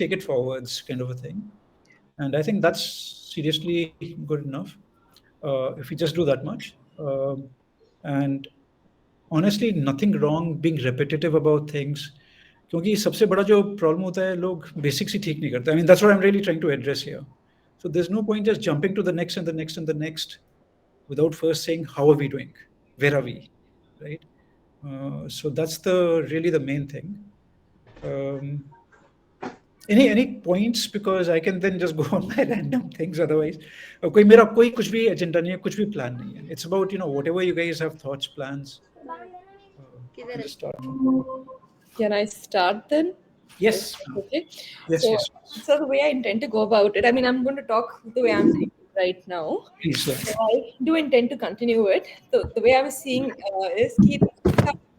take it forwards, kind of a thing. And I think that's seriously good enough if we just do that much. And honestly, nothing wrong being repetitive about things. क्योंकि सबसे बड़ा जो problem होता है लोग basics ही ठीक नहीं करते. I mean, that's what I'm really trying to address here. So there's no point just jumping to the next and the next and the next without first saying how are we doing, where are we, right? So that's the really the main thing. Um, any points, because I can then just go on my random things otherwise. कोई मेरा कोई कुछ भी agenda नहीं है, कुछ भी plan नहीं है. It's about whatever you guys have thoughts, plans. You can just start. Can I start then? Yes. Okay. Yes. So, Yes. so the way I intend to go about it, I mean, I'm going to talk the way I'm doing it right now. Please, sir. So I do intend to continue it. So the way I was seeing is कि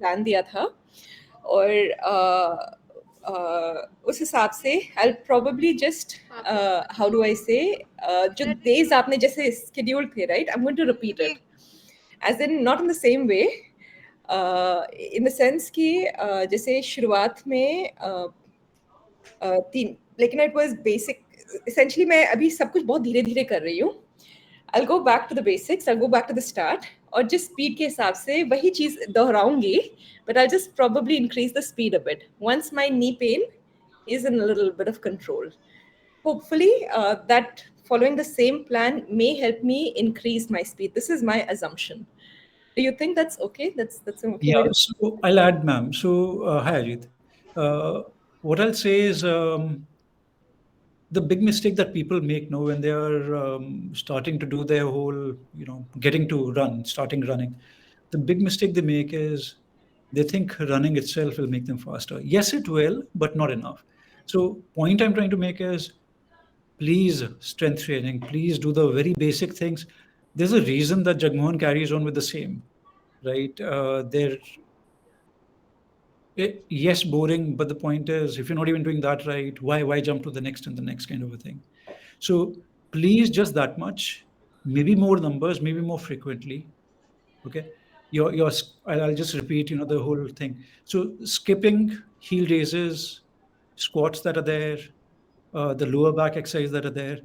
plan दिया था और उस हिसाब से I'll probably just how do I say जो days आपने जैसे scheduled थे, right? I'm going to repeat it, as in not in the same way. In the sense कि जैसे शुरुआत में तीन, लेकिन it was basic. Essentially मैं अभी सब कुछ बहुत धीरे धीरे कर रही हूँ. I'll go back to the basics, I'll go back to the start, और जिस speed के हिसाब से वही चीज़ दोहराऊंगी, but I'll just probably increase the speed a bit once my knee pain is in a little bit of control. Hopefully that following the same plan may help me increase my speed. This is my assumption. Do you think that's okay? That's an okay way Yeah. to... So I'll add, ma'am. So hi, Ajit. What I'll say is the big mistake that people make now when they are starting to do their whole, getting to run, starting running, the big mistake they make is they think running itself will make them faster. Yes, it will, but not enough. So point I'm trying to make is, please, strength training, please do the very basic things. There's a reason that Jagmohan carries on with the same, right? Yes, boring, but the point is, if you're not even doing that right, why jump to the next and the next kind of a thing? So please, just that much, maybe more numbers, maybe more frequently. Okay, I'll just repeat, the whole thing. So skipping heel raises, squats that are there, the lower back exercise that are there.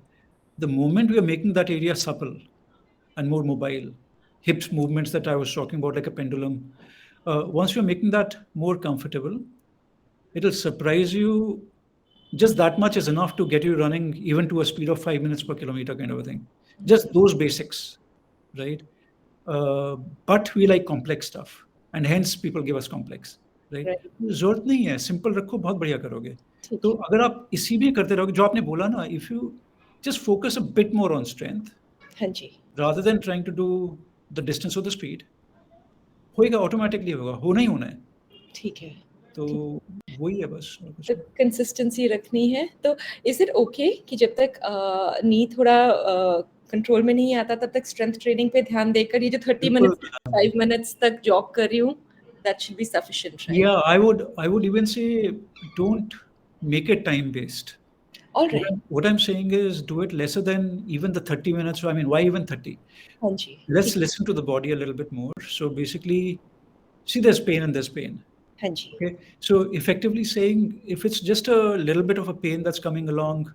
The moment we are making that area supple and more mobile, hips movements that I was talking about, like a pendulum, once you're making that more comfortable, it'll surprise you. Just that much is enough to get you running even to a speed of 5 minutes per kilometer, kind of a thing. Just those basics, right? But we like complex stuff, and hence people give us complex, right? जरूरत नहीं है, simple रखो, बहुत बढ़िया करोगे. तो अगर आप इसी में करते रहोगे, जो आपने बोला ना, if you just focus a bit more on strength, हाँ जी, rather than trying to do the distance or the speed, होएगा, automatically होगा, होना ही होना है. ठीक है. तो वही है बस. तो कंसिस्टेंसी रखनी है. तो इज इट ओके कि जब तक नी थोड़ा कंट्रोल में नहीं आता तब तक स्ट्रेंथ ट्रेनिंग पे ध्यान देकर ये जो 30 मिनट्स 5 मिनट्स तक जॉग कर रही हूँ, that should be sufficient, right? Yeah, I would even say don't make it time based. All right. What I'm saying is do it lesser than even the 30 minutes. I mean, why even 30? हाँ जी. Let's listen to the body a little bit more. So basically, see, there's pain and there's pain. हाँ जी. Okay. So effectively saying, if it's just a little bit of a pain that's coming along,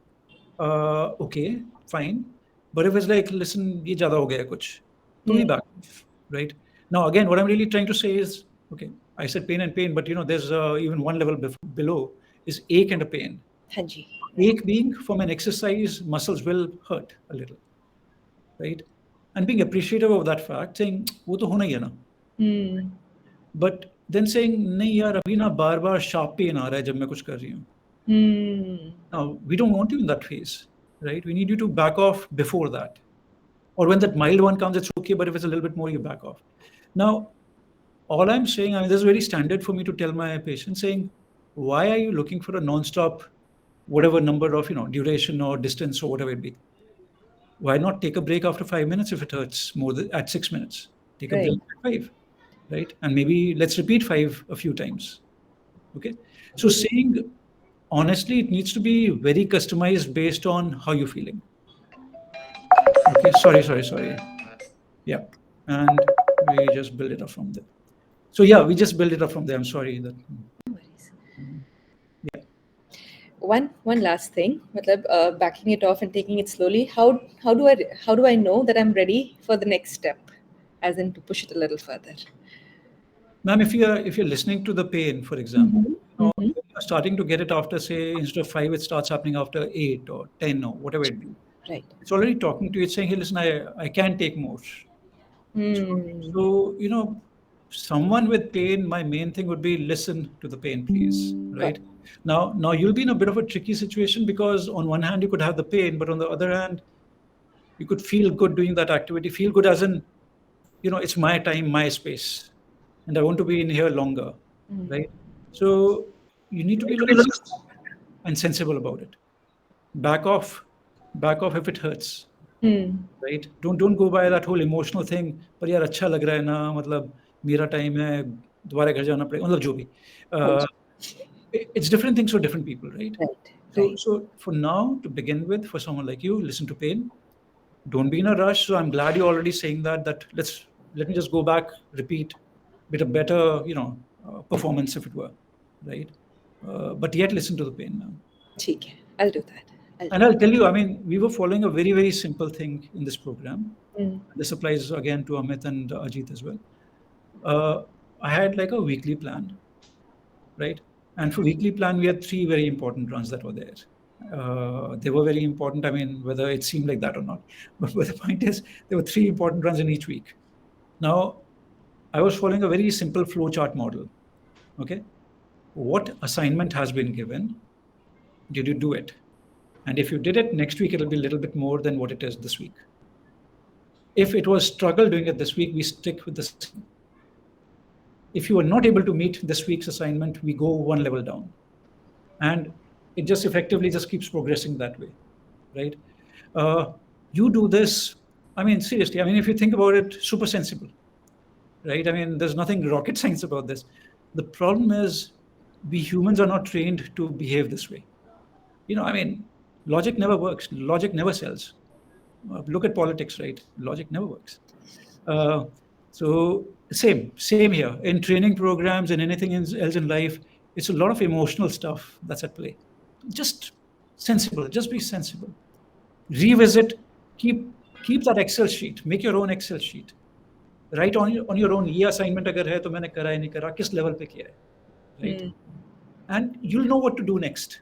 okay, fine. But if it's like, listen, ye zyada ho gaya kuch, to be back off, right? Now, again, what I'm really trying to say is, okay, I said pain and pain, but there's even one level below is ache and a pain. हाँ जी. Ache being from an exercise, muscles will hurt a little, right? And being appreciative of that fact, saying, wo to hona hi hai na. But then saying, नहीं यार अभी ना बार बार sharp pain आ रहा है जब मैं कुछ कर रही हूँ. Now, we don't want you in that phase, right? We need you to back off before that. Or when that mild one comes, it's okay, but if it's a little bit more, you back off. Now, all I'm saying, I mean, this is very standard for me to tell my patients, saying, why are you looking for a non-stop, whatever number of, duration or distance or whatever it be? Why not take a break after 5 minutes if it hurts more than at 6 minutes? Take a break at 5. Right? And maybe let's repeat 5 a few times. Okay. So saying, honestly, it needs to be very customized based on how you're feeling. Okay. Sorry. Yeah. And we just build it up from there. So yeah, we just build it up from there. I'm sorry that. No worries. Yeah. one last thing, matlab, backing it off and taking it slowly. How do I know that I'm ready for the next step, as in to push it a little further? Ma'am, if you're listening to the pain, for example, you're starting to get it after, say, instead of 5, it starts happening after 8 or 10 or whatever it be. Right. It's already talking to you. It's saying, hey, listen, I can take more. So, someone with pain, my main thing would be listen to the pain, please. Right? Now you'll be in a bit of a tricky situation, because on one hand you could have the pain, but on the other hand, you could feel good doing that activity. Feel good as in, it's my time, my space, and I want to be in here longer. Right? So you need to be a little smart and sensible about it. Back off, if it hurts. Right? Don't go by that whole emotional thing. पर यार अच्छा लग रहा है ना, मतलब मेरा time है, दोबारा घर जाना पड़ेगा, मतलब जो भी. Uh, it's different things for different people, right? So for now, to begin with, for someone like you, listen to pain. Don't be in a rush. So I'm glad you're already saying that. Let me just go back, repeat, bit of better, performance, if it were, right? But yet listen to the pain now. Okay, I'll do that. And I'll tell you, I mean, we were following a very, very simple thing in this program. This applies again to Amit and Ajit as well. I had like a weekly plan, right? And for weekly plan, we had 3 very important runs that were there. They were very important. I mean, whether it seemed like that or not. But the point is, there were 3 important runs in each week. Now, I was following a very simple flowchart model. Okay. What assignment has been given? Did you do it? And if you did it, next week it'll be a little bit more than what it is this week. If it was struggle doing it this week, we stick with the same. If you are not able to meet this week's assignment, we go one level down. And it just effectively just keeps progressing that way, right? You do this, I mean, seriously, I mean, if you think about it, super sensible, right? I mean, there's nothing rocket science about this. The problem is we humans are not trained to behave this way. I mean, logic never works. Logic never sells. Look at politics, right? Logic never works. So same here in training programs and anything else in life. It's a lot of emotional stuff that's at play. Just sensible. Just be sensible. Revisit. Keep that Excel sheet. Make your own Excel sheet. Write on your own. ये assignment अगर है तो मैंने करा है नहीं करा, किस level पे किया है, right? And you'll know what to do next,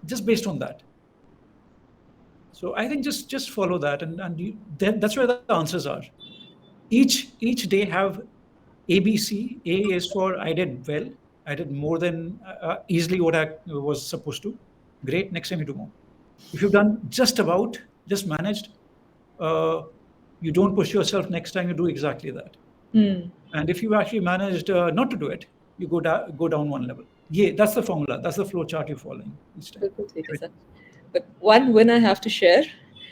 just based on that. So I think just follow that, and that's where the answers are. Each day have ABC. A is for I did well. I did more than easily what I was supposed to. Great. Next time you do more. If you've done just about, just managed, you don't push yourself. Next time you do exactly that. And if you actually managed not to do it, you go down one level. Yeah, that's the formula. That's the flow chart you're following each time. But one win I have to share.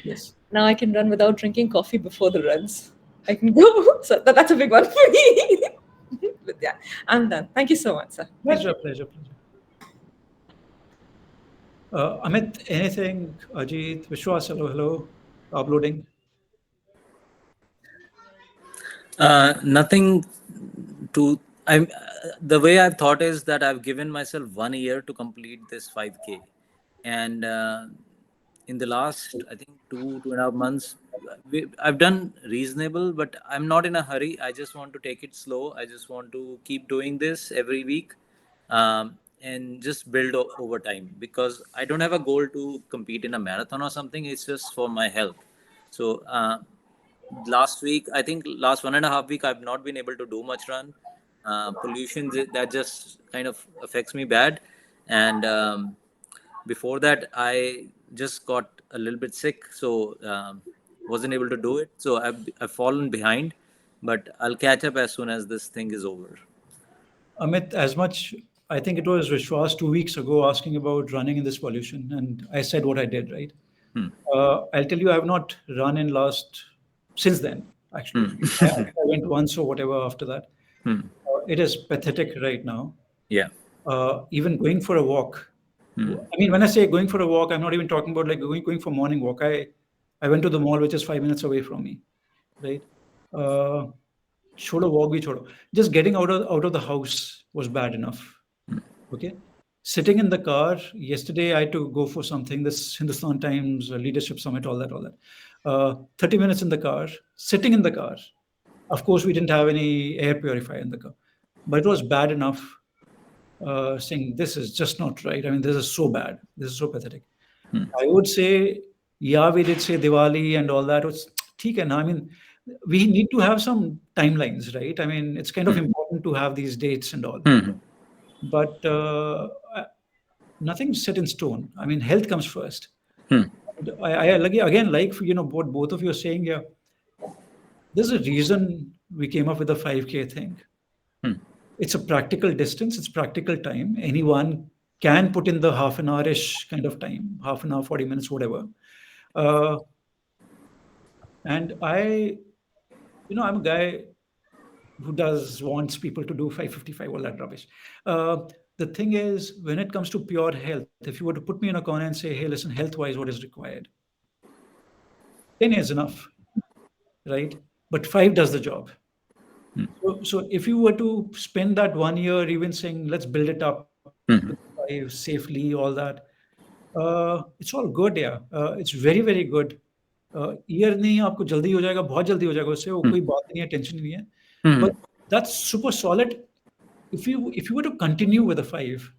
Yes. Now I can run without drinking coffee before the runs. I can go. So that's a big one for me. But yeah, I'm done. Thank you so much, sir. Pleasure. Amit, anything? Ajit, Vishwas, hello. Uploading. Nothing to. The way I've thought is that I've given myself 1 year to complete this 5K, and in the last, I think 2.5 months, I've done reasonable, but I'm not in a hurry. I just want to take it slow. I just want to keep doing this every week, and just build over time, because I don't have a goal to compete in a marathon or something. It's just for my health. So last week, I think last 1.5 week, I've not been able to do much run. Pollution, that just kind of affects me bad. And before that, I just got a little bit sick, so wasn't able to do it. So I've fallen behind, but I'll catch up as soon as this thing is over. Amit, as much, I think it was Vishwas 2 weeks ago asking about running in this pollution, and I said what I did, right? I'll tell you, I have not run since then, actually. I went once or whatever after that. It is pathetic right now. Yeah. Even going for a walk. I mean, when I say going for a walk, I'm not even talking about like going for morning walk. I went to the mall, which is 5 minutes away from me, right? Chodo walk bhi chodo. Just getting out of the house was bad enough. Okay. sitting in the car. Yesterday, I had to go for something, this Hindustan Times Leadership Summit, all that. 30 minutes in the car, sitting in the car. Of course, we didn't have any air purifier in the car, but it was bad enough saying, this is just not right. I mean, this is so bad. This is so pathetic. I would say, yeah, we did say Diwali and all that. It's theek hai na? I mean, we need to have some timelines, right? I mean, it's kind of important to have these dates and all. But nothing's set in stone. I mean, health comes first. Again, like, what both of you are saying here, there's a reason we came up with the 5K thing. It's a practical distance, it's practical time. Anyone can put in the half an hour-ish kind of time, half an hour, 40 minutes, whatever. And I'm a guy who wants people to do 555, all that rubbish. The thing is, when it comes to pure health, if you were to put me in a corner and say, hey, listen, health-wise, what is required? 10 is enough, right? But 5 does the job. So if you were to spend that 1 year even saying, let's build it up to 5 safely, all that, it's all good, yeah. It's very, very good. Year नहीं आपको जल्दी हो जाएगा, बहुत जल्दी हो जाएगा उससे, वो कोई बात नहीं है, टेंशन नहीं है. But that's super solid. If you were to continue with a 5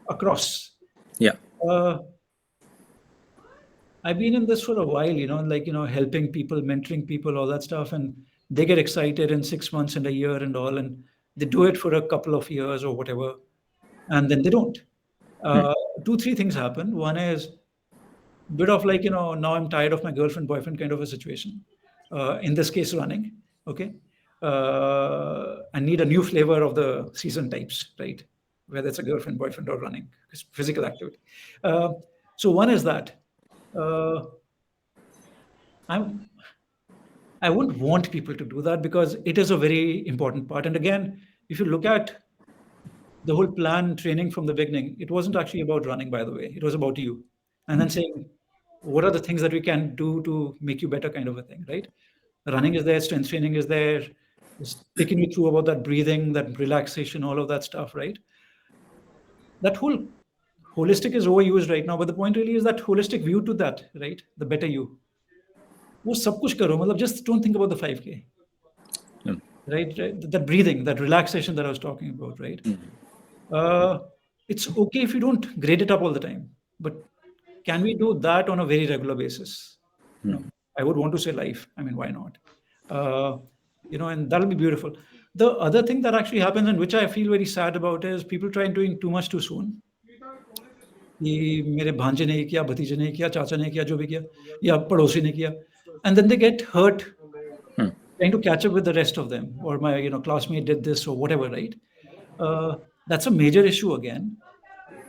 across, I've been in this for a while, helping people, mentoring people, all that stuff, and they get excited in 6 months and a year and all, and they do it for a couple of years or whatever, and then they don't. 2-3 things happen. One is bit of now I'm tired of my girlfriend, boyfriend kind of a situation. In this case, running, okay? And need a new flavor of the season types, right? Whether it's a girlfriend, boyfriend, or running, physical activity. So one is that. I wouldn't want people to do that because it is a very important part. And again, if you look at the whole plan training from the beginning, it wasn't actually about running, by the way. It was about you. And then saying, what are the things that we can do to make you better, kind of a thing, right? Running is there, strength training is there, just taking you through about that breathing, that relaxation, all of that stuff, right? That whole holistic is overused right now, but the point really is that holistic view to that, right? The better you. वो सब कुछ करो, मतलब just don't think about the 5K, right? That breathing, that relaxation that I was talking about, right? It's okay if you don't grade it up all the time, but can we do that on a very regular basis? No, I would want to say life. I mean, why not? And that'll be beautiful. The other thing that actually happens, and which I feel very sad about, is people try doing too much too soon. कि मेरे भांजे ने किया, भतीजे ने किया, चाचा ने किया, जो भी किया, या पड़ोसी ने किया, and then they get hurt trying to catch up with the rest of them, or my classmate did this or whatever, right? That's a major issue again.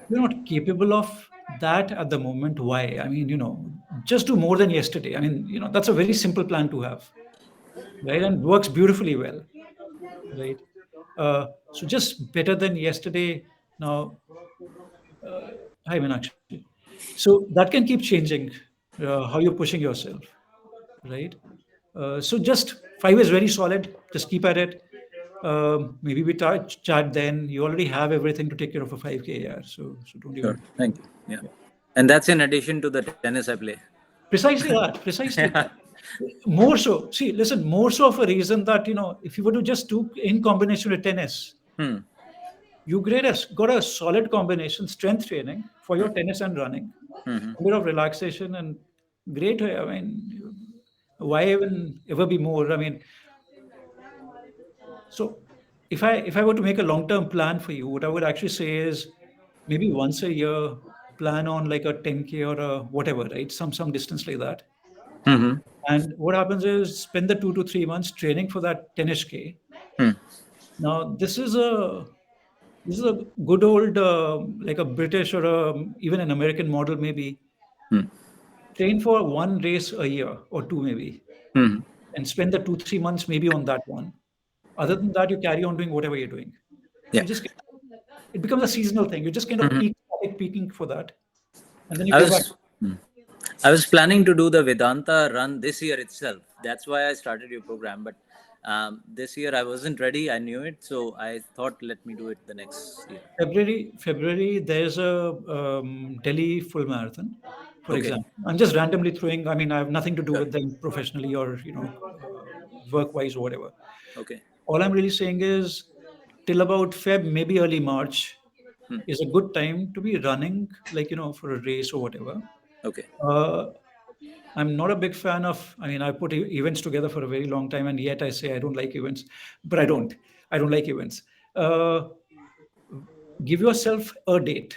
You're not capable of that at the moment. Why? I mean, just do more than yesterday. I mean, that's a very simple plan to have, right? And works beautifully well, right? So just better than yesterday. Now, hi Meenakshi. So that can keep changing how you're pushing yourself, right? So just 5 is very solid. Just keep at it. Maybe we chat then. You already have everything to take care of a 5K. Yeah. So don't even. Sure. Thank you. Yeah. And that's in addition to the tennis I play. Precisely that. Precisely. More so. See, listen. More so of a reason that if you were to just do in combination with tennis, you got a solid combination, strength training for your tennis and running, a bit of relaxation, and great. I mean, why even ever be more? I mean, so if I were to make a long-term plan for you, what I would actually say is maybe once a year plan on like a 10K or a whatever, right? Some distance like that. And what happens is spend the 2 to 3 months training for that 10ish K. Now this is a good old like a British or even an American model maybe. Train for one race a year or 2 maybe, and spend the 2-3 months maybe on that one. Other than that, you carry on doing whatever you're doing. Yeah. It becomes a seasonal thing. You just kind of peaking for that, and then you go back. I was planning to do the Vedanta run this year itself. That's why I started your program. But This year I wasn't ready. I knew it, so I thought, let me do it the next year. February, there's a Delhi full marathon, for Okay. example. I'm just randomly throwing. I mean, I have nothing to do with them professionally or work-wise or whatever. Okay. All I'm really saying is, till about Feb, maybe early March, is a good time to be running, like for a race or whatever. Okay. I'm not a big fan of. I mean, I put events together for a very long time, and yet I say I don't like events, but I don't. I don't like events. Uh, give yourself a date,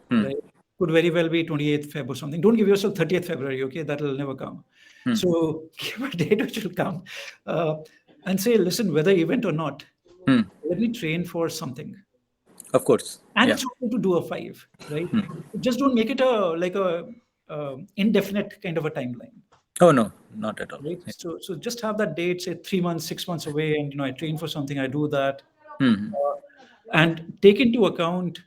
right? Could very well be 28th Feb or something. Don't give yourself 30th February, okay? That'll never come. So give a date which will come, and say, listen, whether event or not, let me train for something. Of course. And Yeah. it's okay to do a 5, right? Just don't make it a indefinite kind of a timeline. Oh no, not at all. Right. So just have that date, say 3 months, 6 months away, and I train for something, I do that, and take into account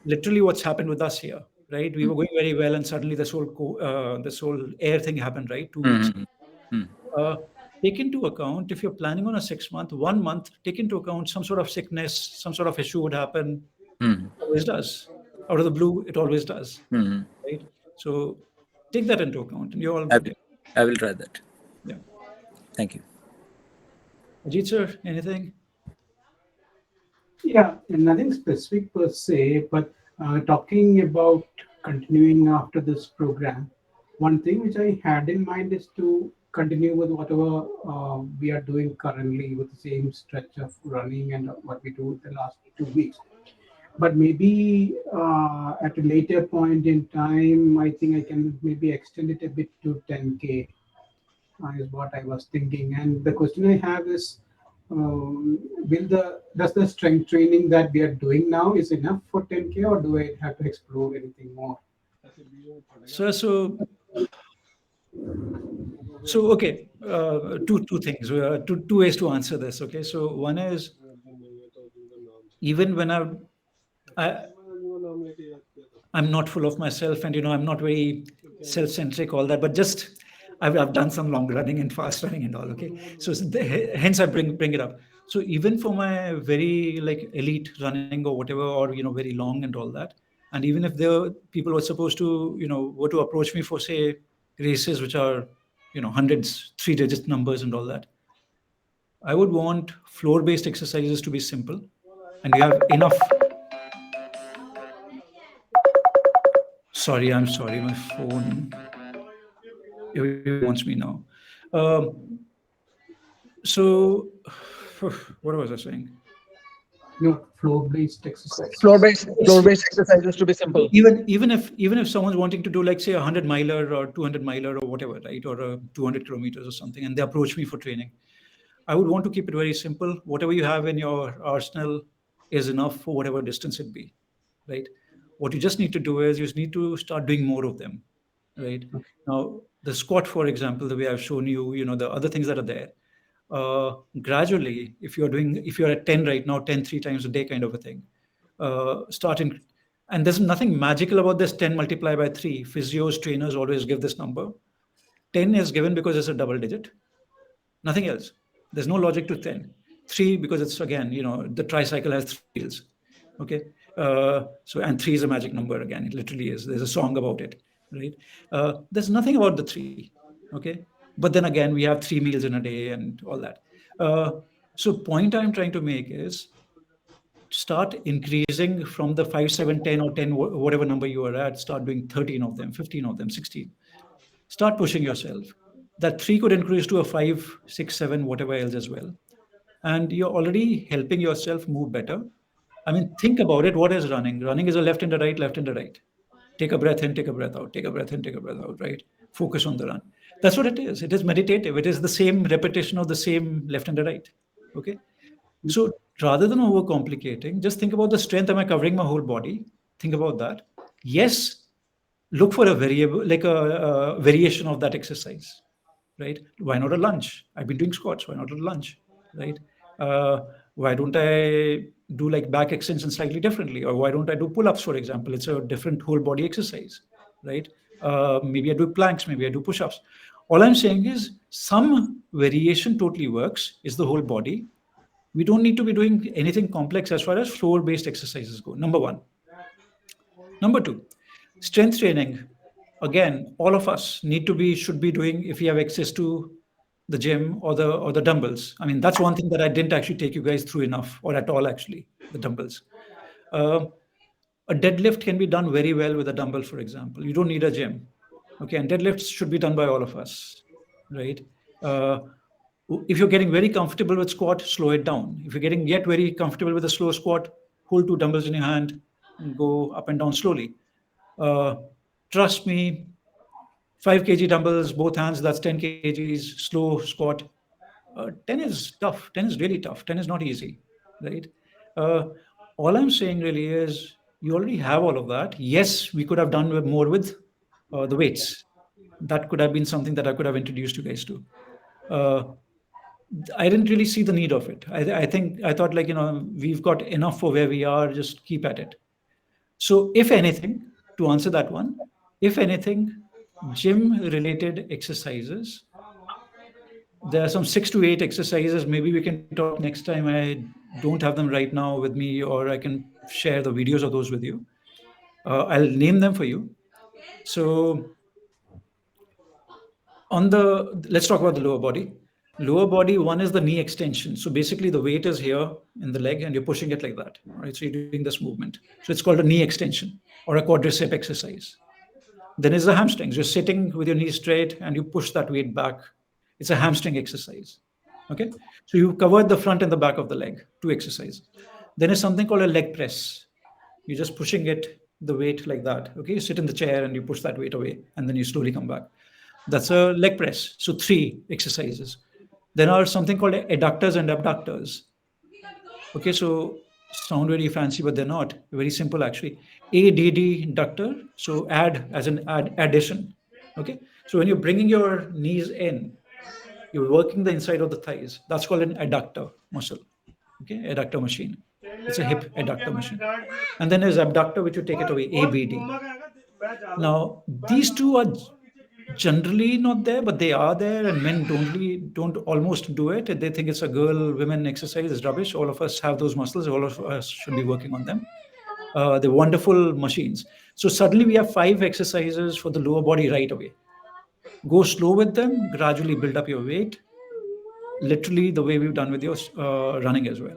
literally what's happened with us here, right? We were going very well, and suddenly this whole air thing happened, right? 2 weeks. Take into account, if you're planning on a 6 month, 1 month, take into account some sort of sickness, some sort of issue would happen. Always does. Out of the blue, it always does. Right. So take that into account, and you're all good. I will try that. Yeah. Thank you. Ajit sir, anything? Yeah, nothing specific per se, but talking about continuing after this program, one thing which I had in mind is to continue with whatever we are doing currently with the same stretch of running and what we do the last 2 weeks. But maybe at a later point in time, I think I can maybe extend it a bit to 10K is what I was thinking. And the question I have is, does the strength training that we are doing now is enough for 10K, or do I have to explore anything more? So okay, two things, two ways to answer this. Okay, so one is, even when I'm not full of myself, and I'm not very self-centric, all that, but just I've done some long running and fast running and all. Okay, so hence I bring it up. So even for my very like elite running or whatever, or very long and all that, and even if there were people who were supposed to were to approach me for, say, races which are hundreds, 3-digit numbers and all that, I would want floor-based exercises to be simple, and you have enough. I'm sorry, my phone. It wants me now. So, what was I saying? No, floor-based exercise. Floor-based exercises to be simple. Even if someone's wanting to do, like, say, 100-miler or 200-miler or whatever, right, or 200 kilometers or something, and they approach me for training, I would want to keep it very simple. Whatever you have in your arsenal is enough for whatever distance it be, right? What you just need to do is you just need to start doing more of them, right? Now, the squat, for example, the way I've shown you, the other things that are there, gradually, if you're at 10 right now, 10 3 times a day kind of a thing, starting, and there's nothing magical about this 10 multiplied by 3. Physios, trainers always give this number. 10 is given because it's a double digit. Nothing else. There's no logic to 10. 3 because it's, again, the tricycle has 3 wheels. Okay. And 3 is a magic number again. It literally is. There's a song about it, right? There's nothing about the 3. Okay. But then again, we have 3 meals in a day and all that. So point I'm trying to make is start increasing from the 5, 7, 10 or 10, whatever number you are at, start doing 13 of them, 15 of them, 16. Start pushing yourself. That 3 could increase to a 5, 6, 7, whatever else as well. And you're already helping yourself move better. I mean, think about it. What is running? Running is a left and a right, left and a right. Take a breath in, take a breath out, take a breath in, take a breath out, right? Focus on the run. That's what it is. It is meditative. It is the same repetition of the same left and the right. Okay. So rather than overcomplicating, just think about the strength. Am I covering my whole body? Think about that. Yes, look for a variable, like a variation of that exercise, right? Why not a lunge? I've been doing squats. Why not a lunge, right? Why don't I do like back extension slightly differently? Or why don't I do pull-ups, for example? It's a different whole body exercise, right? Maybe I do planks, maybe I do push-ups. All I'm saying is Some variation totally works, is the whole body. We don't need to be doing anything complex as far as floor-based exercises go, number one. Number two, strength training. Again, all of us should be doing, if we have access to the gym or the dumbbells. I mean, that's one thing that I didn't actually take you guys through enough, or at all actually, the dumbbells. Uh, a deadlift can be done very well with a dumbbell, for example. You don't need a gym. Okay, and deadlifts should be done by all of us, right? If you're getting very comfortable with squat, slow it down. If you're getting yet very comfortable with a slow squat, hold 2 dumbbells in your hand and go up and down slowly. Trust me, 5 kg dumbbells, both hands, that's 10 kgs, slow squat. 10 is tough. 10 is really tough. 10 is not easy, right? All I'm saying really is you already have all of that. Yes, we could have done more with the weights. That could have been something that I could have introduced you guys to. I didn't really see the need of it. I thought, like, we've got enough for where we are, just keep at it. So if anything, to answer that one, if anything, gym related exercises, there are some 6 to 8 exercises. Maybe we can talk next time. I don't have them right now with me, or I can share the videos of those with you. I'll name them for you. So let's talk about the lower body. Lower body, one is the knee extension. So basically the weight is here in the leg and you're pushing it like that, right? So you're doing this movement. So it's called a knee extension or a quadricep exercise. Then is the hamstrings. You're sitting with your knees straight and you push that weight back. It's a hamstring exercise. Okay. So you've covered the front and the back of the leg, 2 exercises. Then is something called a leg press. You're just pushing the weight like that. Okay. You sit in the chair and you push that weight away and then you slowly come back. That's a leg press. So 3 exercises. Then are something called adductors and abductors. Okay, so sound very fancy, but they're not. Very simple, actually. ADD ductor, so add as an addition. Okay, so when you're bringing your knees in, you're working the inside of the thighs. That's called an adductor muscle. Okay, adductor machine. It's a hip adductor machine. And then there's abductor, which you take it away, ABD. Now, these two are generally not there, but they are there, and men don't almost do it. They think it's a women exercise. It's rubbish. All of us have those muscles. All of us should be working on them. They're wonderful machines. So suddenly we have 5 exercises for the lower body right away. Go slow with them, gradually build up your weight, literally the way we've done with your running as well.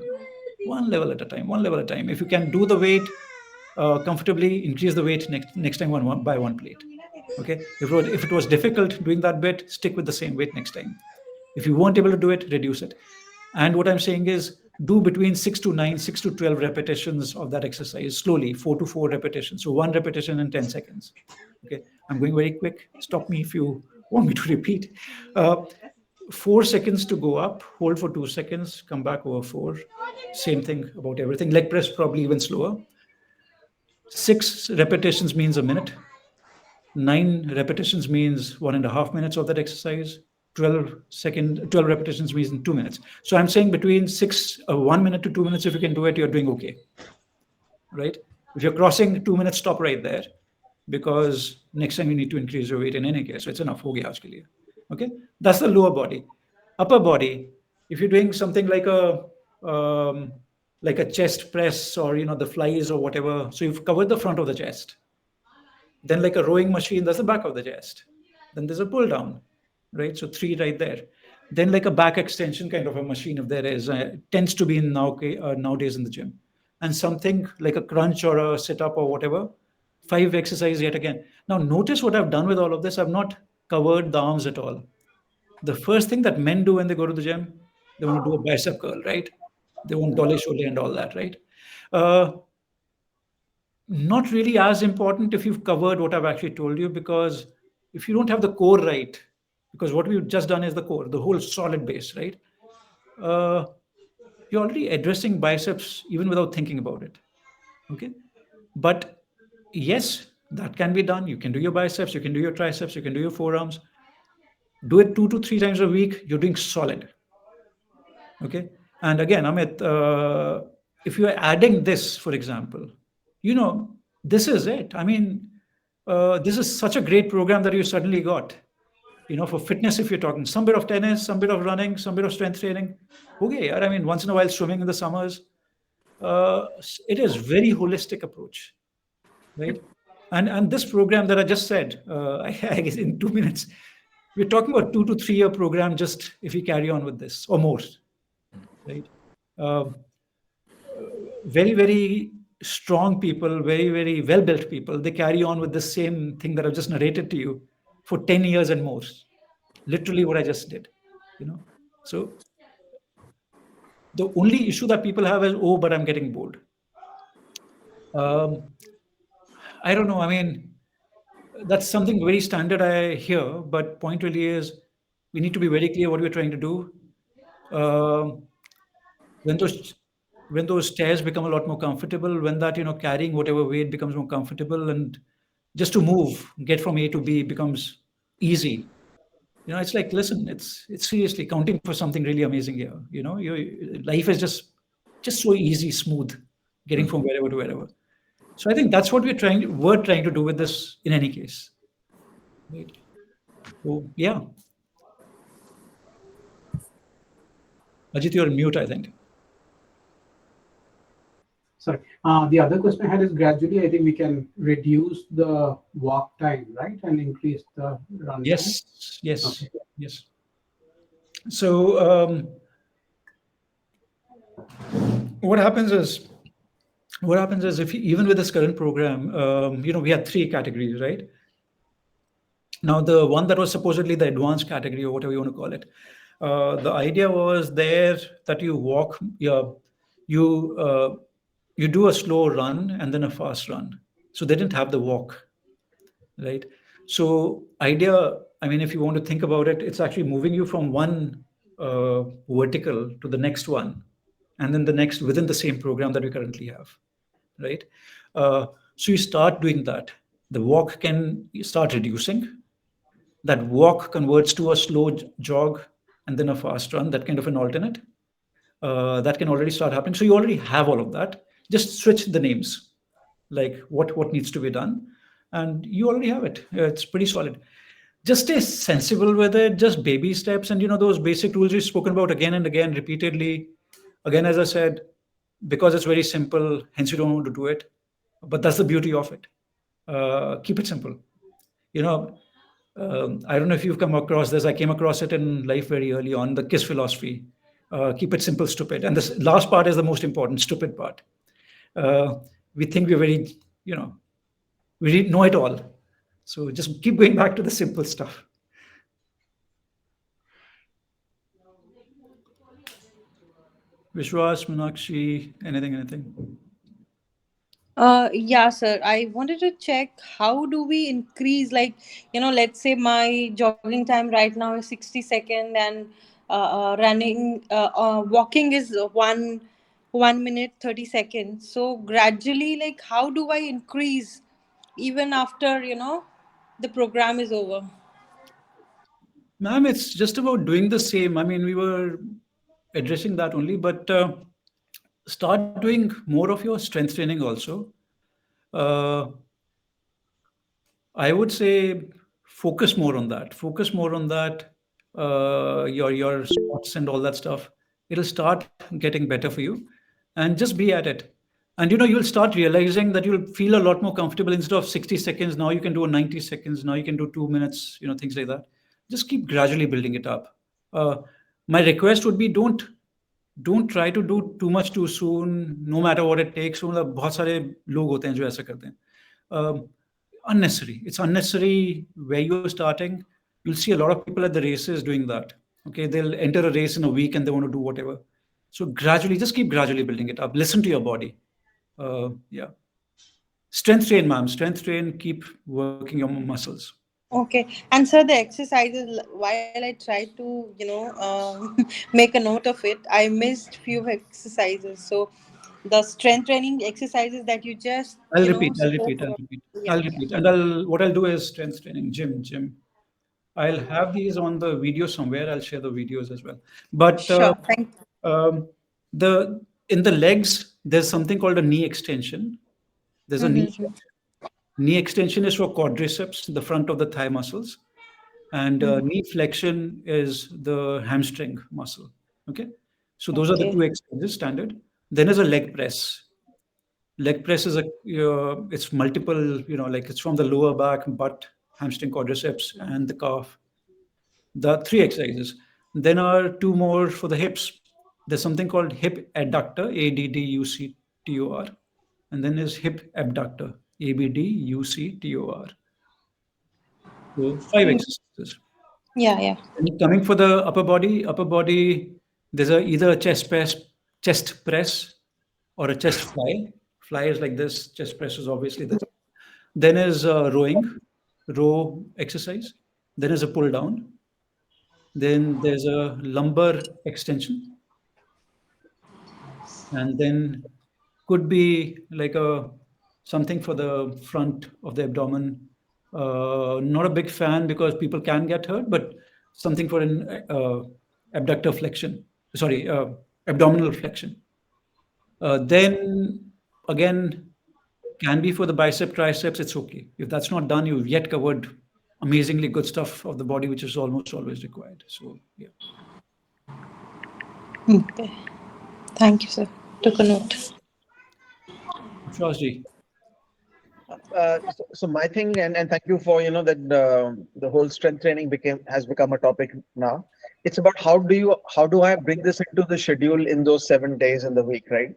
One level at a time. If you can do the weight comfortably, increase the weight next time by one plate. Okay, if it was difficult doing that bit, stick with the same weight next time. If you weren't able to do it, reduce it. And what I'm saying is do between 6 to 9, 6 to 12 repetitions of that exercise slowly, 4 to 4 repetitions. So 1 repetition in 10 seconds. Okay, I'm going very quick. Stop me if you want me to repeat. 4 seconds to go up, hold for 2 seconds, come back over 4. Same thing about everything. Leg press probably even slower. 6 repetitions means a minute. 9 repetitions means 1.5 minutes of that exercise. 12 repetitions means 2 minutes. So I'm saying between 1 minute to 2 minutes, if you can do it, you're doing okay, right? If you're crossing 2 minutes, stop right there, because next time you need to increase your weight in any case. So it's enough. Ho gaya aaj ke liye. Okay, that's the lower body. Upper body, if you're doing something like a chest press or the flies or whatever, so you've covered the front of the chest. Then like a rowing machine, that's the back of the chest. Then there's a pull down, right? So 3 right there. Then like a back extension kind of a machine, if there is, tends to be nowadays in the gym. And something like a crunch or a sit up or whatever, 5 exercises yet again. Now notice what I've done with all of this. I've not covered the arms at all. The first thing that men do when they go to the gym, they want to do a bicep curl, right? They want dolly shole and all that, right? Not really as important if you've covered what I've actually told you, because if you don't have the core right, because what we've just done is the core, the whole solid base, right? You're already addressing biceps even without thinking about it, okay? But yes, that can be done. You can do your biceps, you can do your triceps, you can do your forearms. Do it 2 to 3 times a week, you're doing solid, okay? And again, Amit, if you're adding this, for example, this is it. I mean, this is such a great program that you suddenly got. for fitness, if you're talking some bit of tennis, some bit of running, some bit of strength training. Okay, I mean, once in a while swimming in the summers. It is very holistic approach, right? And this program that I just said, I guess in 2 minutes, we're talking about 2 to 3 year program just if we carry on with this or more, right? Very, very strong people, very, very well built people, they carry on with the same thing that I've just narrated to you for 10 years and more. Literally what I just did, So the only issue that people have is, oh, but I'm getting bored. I don't know. I mean, that's something very standard I hear, but point really is we need to be very clear what we're trying to do. Um, when those when those stairs become a lot more comfortable, when that carrying whatever weight becomes more comfortable, and just to move, get from A to B becomes easy. It's like, listen, it's seriously counting for something really amazing here. Your life is just so easy, smooth, getting from wherever to wherever. So I think that's what we're trying to do with this in any case. Right. So yeah. Ajit, you're on mute, I think. Sorry. The other question I had is, gradually, I think we can reduce the walk time, right, and increase the run time. Yes. Okay. Yes. So what happens is if even with this current program, we had 3 categories, right? Now, the one that was supposedly the advanced category, or whatever you want to call it, the idea was there that you walk, you do a slow run and then a fast run. So they didn't have the walk, right? So idea, I mean, if you want to think about it, it's actually moving you from one vertical to the next one, and then the next within the same program that we currently have, right? So you start doing that. The walk can start reducing. That walk converts to a slow jog and then a fast run, that kind of an alternate. That can already start happening. So you already have all of that. Just switch the names, like what needs to be done, and you already have it. It's pretty solid. Just stay sensible with it, just baby steps, and those basic rules we've spoken about again and again repeatedly. Again, as I said, because it's very simple, hence you don't want to do it. But that's the beauty of it. Keep it simple. I don't know if you've come across this. I came across it in life very early on, the KISS philosophy. Keep it simple, stupid. And this last part is the most important, stupid part. We think we're very, we know it all. So just keep going back to the simple stuff. Vishwas, Meenakshi, anything? Yeah, sir. I wanted to check, how do we increase, like, let's say my jogging time right now is 60 seconds, and walking is 1 minute 30 seconds. So gradually, like, how do I increase even after the program is over? Ma'am, it's just about doing the same. I mean, we were addressing that only, but start doing more of your strength training also. I would say focus more on that. Focus more on that. Your spots and all that stuff. It'll start getting better for you, and just be at it. And you'll start realizing that you'll feel a lot more comfortable. Instead of 60 seconds, now you can do a 90 seconds. Now you can do 2 minutes. Things like that. Just keep gradually building it up. My request would be, don't try to do too much too soon, no matter what it takes. मतलब बहुत सारे लोग होते हैं जो ऐसा करते हैं. Unnecessary. It's unnecessary where you're starting. You'll see a lot of people at the races doing that. Okay, they'll enter a race in a week and they want to do whatever. So gradually, just keep gradually building it up. Listen to your body. Yeah. Strength train, ma'am. Strength train. Keep working your muscles. Okay. And sir, the exercises, while I tried to, make a note of it, I missed few exercises. So the strength training exercises that you just, I'll repeat. Yeah. And what I'll do is strength training, gym. I'll have these on the video somewhere. I'll share the videos as well. But Sure. Thank you. In the legs, there's something called a knee extension. There's a knee extension is for quadriceps, the front of the thigh muscles. and knee flexion is the hamstring muscle. Okay, so those are the Okay. two exercises standard. Then is a leg press. Leg press is it's multiple, like it's from the lower back, butt, hamstring, quadriceps, and the calf. The three exercises. Then are two more for the hips. There's something called hip adductor, ADDUCTOR, and then is hip abductor, ABDUCTOR. So five exercises. Yeah, yeah. And coming for the upper body, there's either a chest press, or a chest fly. Fly is like this. Chest press is obviously this. Then is rowing, row exercise. Then is a pull down. Then there's a lumbar extension, and then could be like a something for the front of the abdomen. Not a big fan because people can get hurt, but something for an abductor flexion. Sorry, abdominal flexion. Then again, can be for the bicep, triceps. It's okay. If that's not done, you've yet covered amazingly good stuff of the body, which is almost always required. So yeah. Okay. Thank you, sir. Took a note. Shahji. So my thing, and thank you for that the whole strength training has become a topic now. It's about how do I bring this into the schedule in those 7 days in the week, right?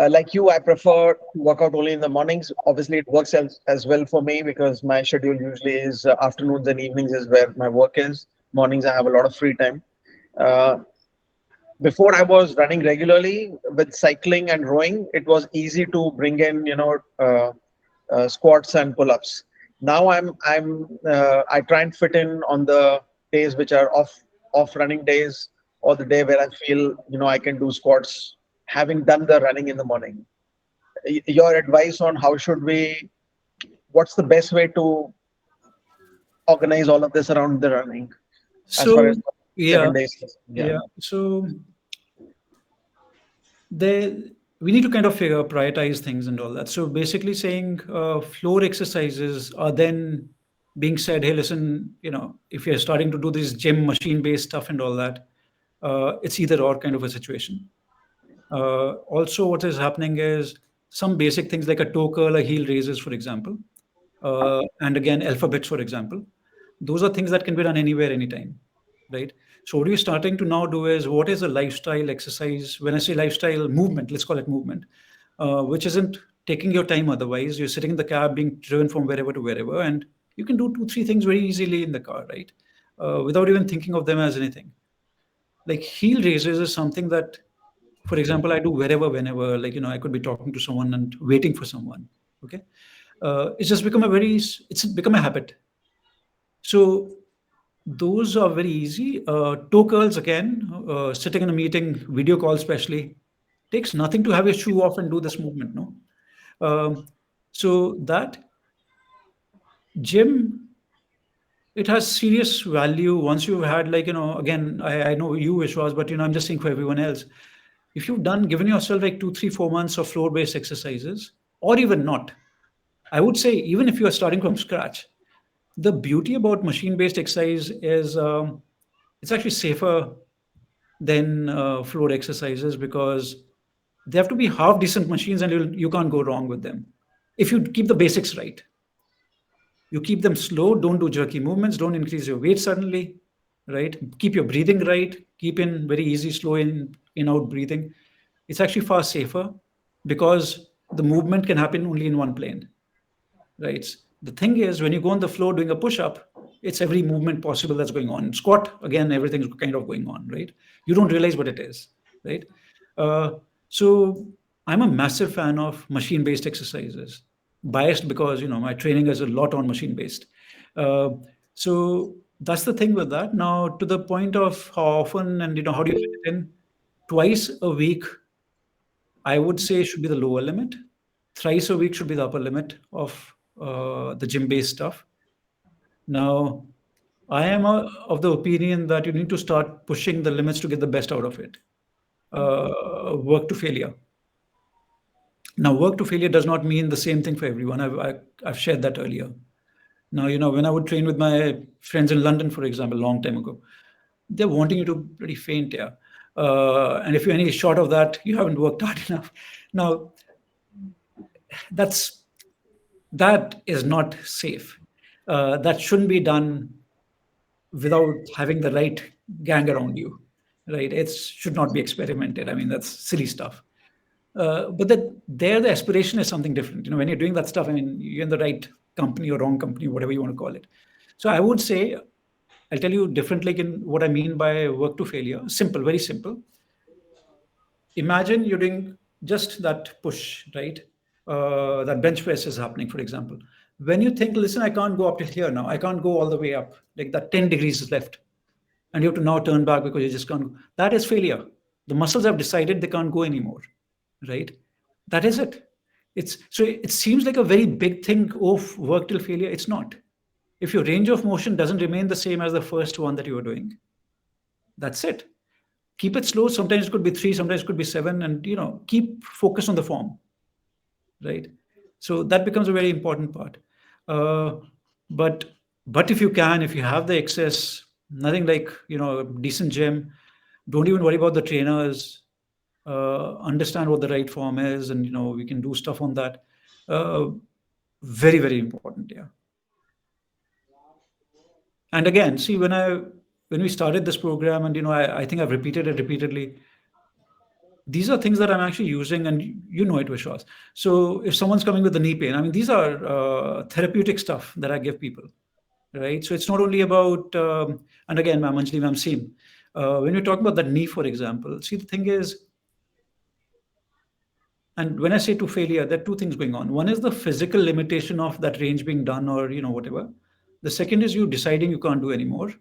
Like you, I prefer to work out only in the mornings. Obviously, it works as well for me because my schedule usually is afternoons and evenings is where my work is. Mornings, I have a lot of free time. Before I was running regularly with cycling and rowing, it was easy to bring in, squats and pull-ups. Now I try and fit in on the days which are off running days, or the day where I feel, I can do squats, having done the running in the morning. Your advice on what's the best way to organize all of this around the running? As far as 7 days. Yeah. So we need to kind of prioritize things and all that. So basically saying floor exercises are then being said, hey, listen, if you're starting to do this gym machine-based stuff and all that, it's either or kind of a situation. Also, what is happening is some basic things like a toe curl or heel raises, for example, and again, alphabets, for example. Those are things that can be done anywhere, anytime, right? So what we're starting to now do is, what is a lifestyle exercise? When I say lifestyle movement, let's call it movement, which isn't taking your time otherwise. You're sitting in the cab, being driven from wherever to wherever, and you can do 2-3 things very easily in the car, right? Without even thinking of them as anything. Like heel raises is something that, for example, I do wherever, whenever, like, I could be talking to someone and waiting for someone. Okay. It's become a habit. So those are very easy. Toe curls, again, sitting in a meeting, video call especially, takes nothing to have your shoe off and do this movement, no? So that gym, it has serious value once you've had, like, again, I know you, Vishwas, but, I'm just saying for everyone else, if you've given yourself like 2, 3, 4 months of floor-based exercises, or even not, I would say, even if you are starting from scratch, the beauty about machine-based exercise is it's actually safer than floor exercises, because they have to be half decent machines and you can't go wrong with them if you keep the basics right. You keep them slow, don't do jerky movements, don't increase your weight suddenly, right? Keep your breathing right, keep in very easy, slow in out breathing. It's actually far safer because the movement can happen only in one plane, right? The thing is, when you go on the floor doing a push-up, it's every movement possible that's going on. Squat, again, everything's kind of going on, right? You don't realize what it is, right? So I'm a massive fan of machine-based exercises. Biased because my training is a lot on machine-based. So that's the thing with that. Now, to the point of how often and how do you fit it in? Twice a week, I would say, should be the lower limit. Thrice a week should be the upper limit of the gym-based stuff. Now, I am of the opinion that you need to start pushing the limits to get the best out of it. Work to failure. Now, work to failure does not mean the same thing for everyone. I've shared that earlier. Now, when I would train with my friends in London, for example, a long time ago, they're wanting you to bloody faint, yeah. And if you're any short of that, you haven't worked hard enough. Now, that is not safe. That shouldn't be done without having the right gang around you, right? It should not be experimented. I mean, that's silly stuff. But there, the aspiration is something different. When you're doing that stuff, I mean, you're in the right company or wrong company, whatever you want to call it. So I would say, I'll tell you differently in what I mean by work to failure. Simple, very simple. Imagine you're doing just that push, right? That bench press is happening, for example. When you think, listen, I can't go up to here now, I can't go all the way up, like that 10 degrees is left, and you have to now turn back because you just can't go. That is failure. The muscles have decided they can't go anymore, right? That is it. It seems like a very big thing of work till failure. It's not. If your range of motion doesn't remain the same as the first one that you were doing, that's it. Keep it slow. Sometimes it could be 3, sometimes it could be 7, and keep focus on the form, right? So that becomes a very important part. But if you have the excess, nothing like a decent gym, don't even worry about the trainers. Understand what the right form is, and we can do stuff on that. Very, very important, yeah. And again, see, when we started this program, and I think I've repeated it repeatedly, these are things that I'm actually using, and it, Vishwas. So if someone's coming with a knee pain, I mean, these are therapeutic stuff that I give people, right? So it's not only about, and again, Ma'am Anjali, Ma'am Seem, when we're talking about the knee, for example, see, the thing is, and when I say to failure, there are two things going on. One is the physical limitation of that range being done, or whatever. The second is you deciding you can't do anymore.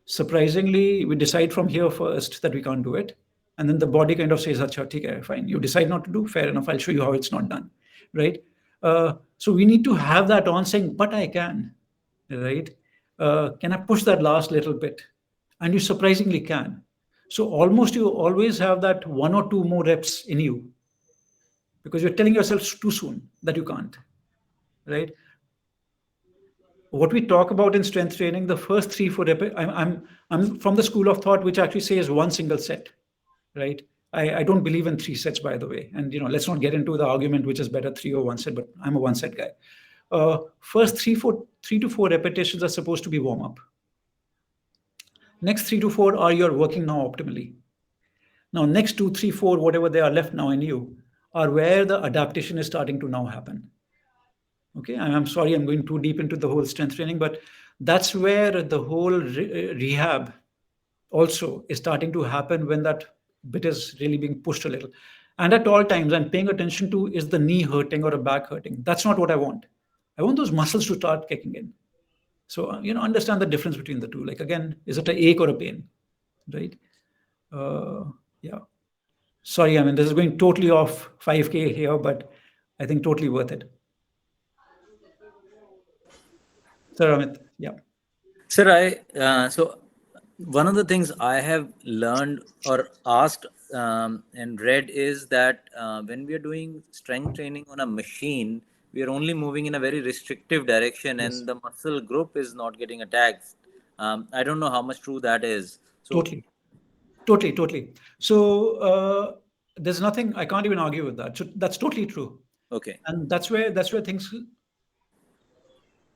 Surprisingly, we decide from here first that we can't do it, and then the body kind of says, "Acha, theek hai, fine. You decide not to do, fair enough. I'll show you how it's not done," right? So we need to have that on saying, "But I can," right? Can I push that last little bit? And you surprisingly can. So almost you always have that 1 or 2 more reps in you, because you're telling yourself too soon that you can't, right? What we talk about in strength training, the first 3-4 I'm from the school of thought which actually says 1 single set, right? I don't believe in 3 sets, by the way, and let's not get into the argument which is better, 3 or 1 set, but I'm a 1 set guy. First 3 to 4 repetitions are supposed to be warm up. Next 3 to 4 are you're working now optimally. Now next 2, 3, 4, whatever they are left now in you, are where the adaptation is starting to now happen. Okay, I'm sorry, I'm going too deep into the whole strength training, but that's where the whole rehab also is starting to happen, when that bit is really being pushed a little. And at all times, I'm paying attention to, is the knee hurting or a back hurting? That's not what I want. I want those muscles to start kicking in. So, understand the difference between the two. Like, again, is it an ache or a pain, right? Yeah. Sorry, I mean, this is going totally off 5K here, but I think totally worth it. Sir Amit, yeah. Sir, so one of the things I have learned or asked and read is that when we are doing strength training on a machine, we are only moving in a very restrictive direction, Yes. and the muscle group is not getting attacked. I don't know how much true that is. So, Totally. So there's nothing, I can't even argue with that. So that's totally true. okay. And that's where things.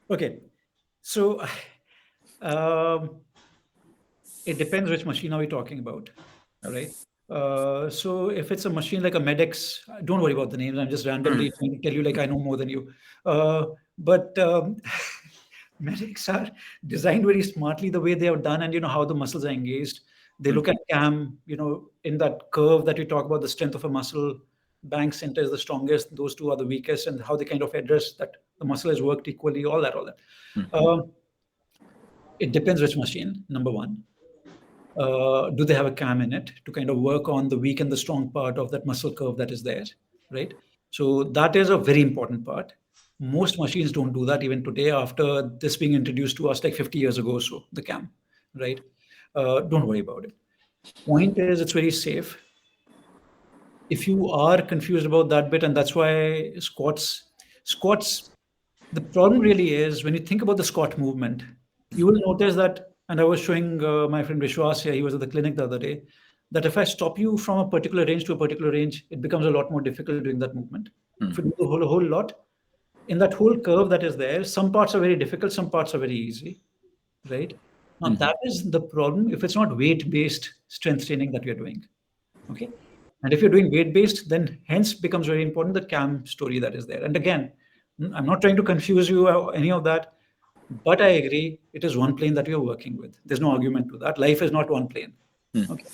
Okay. So it depends which machine are we talking about, right? So if it's a machine like a Medex, don't worry about the names. I'm just randomly trying to tell you, like, I know more than you. But Medex are designed very smartly the way they are done, and how the muscles are engaged. They look at CAM, in that curve that we talk about, the strength of a muscle. Bank center is the strongest; those two are the weakest, and how they kind of address that the muscle has worked equally. All that. It depends which machine. Number one. Do they have a cam in it to kind of work on the weak and the strong part of that muscle curve that is there, right? So that is a very important part. Most machines don't do that even today, after this being introduced to us like 50 years ago or so, the cam, right? Don't worry about it. Point is, it's very safe. If you are confused about that bit, and that's why squats, The problem really is when you think about the squat movement, you will notice that, and I was showing my friend Vishwas here, he was at the clinic the other day, that if I stop you from a particular range to a particular range, it becomes a lot more difficult doing that movement. If you do the whole lot, in that whole curve that is there, some parts are very difficult, some parts are very easy, right? Now, that is the problem if it's not weight-based strength training that you're doing, okay? And if you're doing weight-based, then hence becomes very important the CAM story that is there. And again, I'm not trying to confuse you or any of that, but I agree it is one plane that you're working with. There's no argument to that. Life is not one plane. Okay.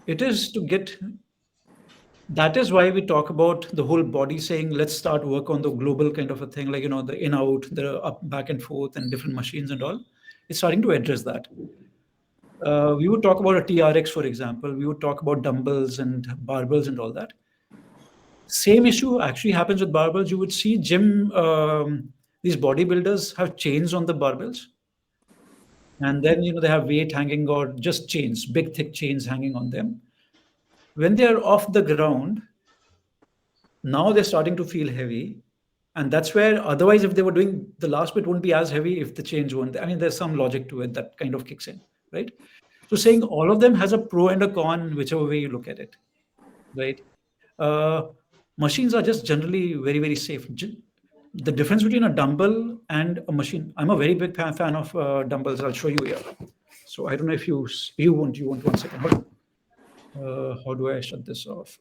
It is to get. That is why we talk about the whole body saying, let's start work on the global kind of a thing, like, the in out, the up, back and forth, and different machines and all. It's starting to address that. We would talk about a TRX, for example. We would talk about dumbbells and barbells and all that. Same issue actually happens with barbells. You would see these bodybuilders have chains on the barbells. And then, they have weight hanging or just chains, big, thick chains hanging on them. When they are off the ground, now they're starting to feel heavy. And that's where, otherwise, if they were doing the last bit, wouldn't be as heavy if the chains weren't. I mean, there's some logic to it that kind of kicks in, right? So saying all of them has a pro and a con, whichever way you look at it, right? Machines are just generally very, very safe. The difference between a dumbbell and a machine, I'm a very big fan of dumbbells. I'll show you here. So I don't know if you want 1 second. Hold on. How do I shut this off?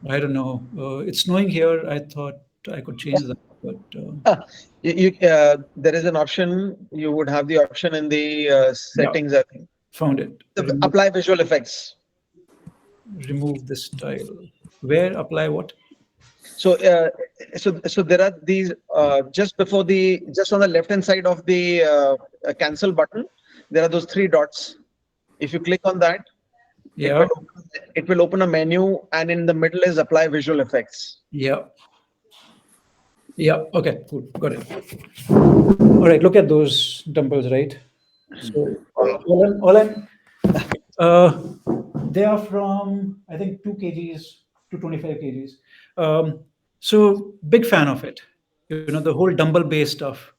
I don't know. It's snowing here. I thought I could change that, but there is an option. You would have the option in the settings. I think found it. Apply visual effects. Remove this tile. Where apply what? So there are these just on the left hand side of the cancel button, there are those 3 dots. If you click on that, yeah, it will open a menu, and in the middle is apply visual effects. Yeah. Okay. Cool. Got it. All right. Look at those dumbbells, right? So they are from, I think, 2 kgs to 25 kgs. So big fan of it. The whole dumbbell-based stuff.